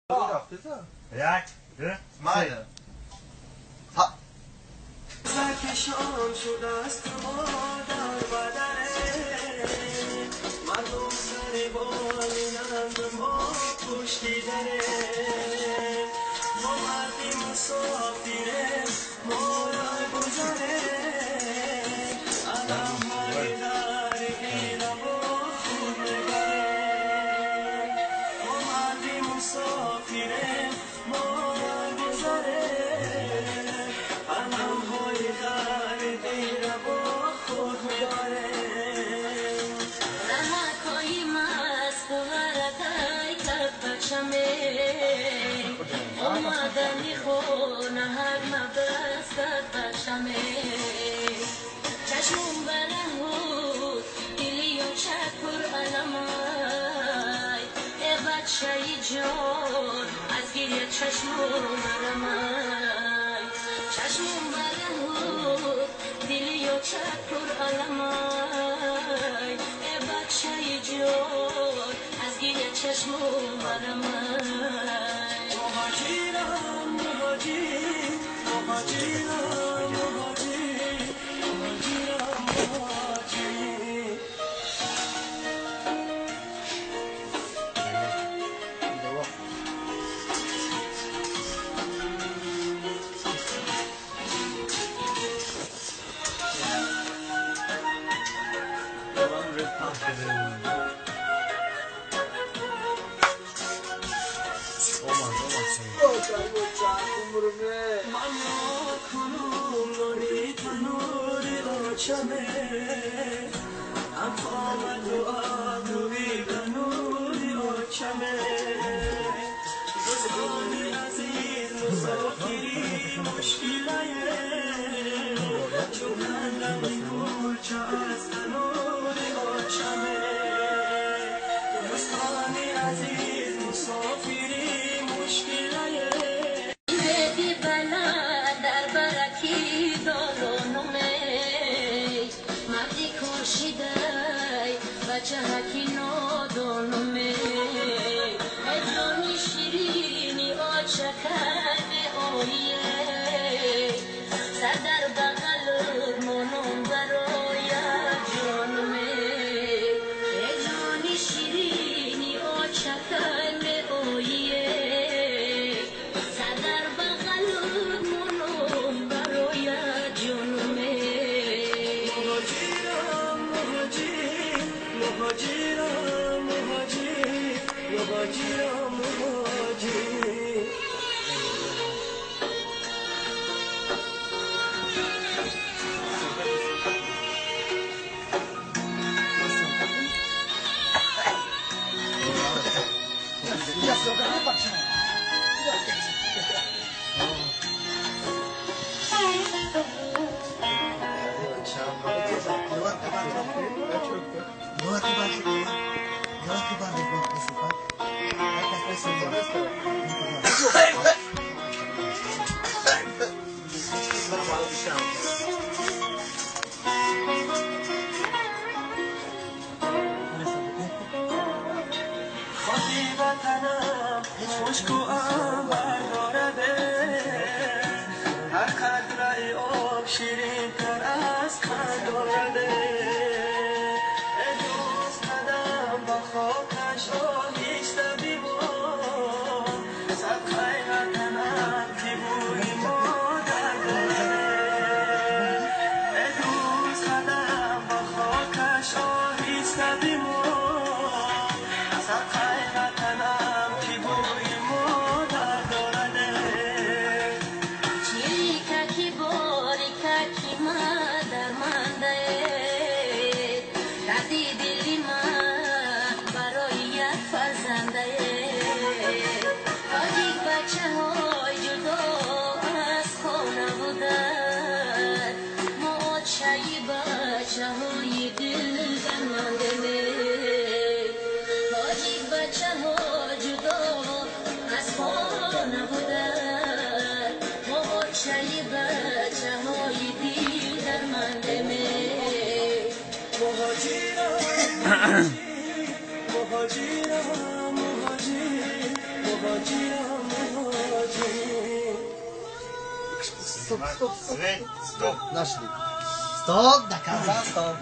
یک اسماعیل زکشان شده است ما در بدنه مردم سر بالینند ما پشتیدنه ما مردی مسافره ما را گذره علم های در ایره با خود نگره ما مردی مسافره ما را گذره علم های در ایره با خود نگره رهکایی مست و ورقای کف بچمه اومدنی خونه هر مبستت بچمه چشمون برهود دیلی و چکر علمای ای بچه جان از گیری چشمون برمای چشمون برهود دیلی و چکر علمای ای بچه جان از گیری چشمون برمای مهاجرم مهاجر مهاجرم مهاجر مهاجرم مهاجر من را کنون نوری تنوری آچمه انفامد و آبروی تنوری آچمه دوستانی عزیز مسافری مشکله چون هندمی کلچه از تنوری آچمه دوستانی عزیز مسافری مشکله بدی بلند در برکی دارونومه مردی کشیده بچه هکی نادونومه ادرانی شیرینی آچکن آیه سر در بغل منون برای جانومه ادرانی شیرینی آچکن آیه مهاجرم مهاجر مهاجرم مهاجر خاکی وطنم مشک و عنبر دارده هر قطره آب شیرین تر از قند دارده ای دوست قدم با خاکش آهیسته بیبار صدقه وطنم که بوی مادر دارده ای دوست قدم با خاکش آهیسته بیبار صدقه وطنم که بوی مادر دارده Naszli. Stop, da casa, stop.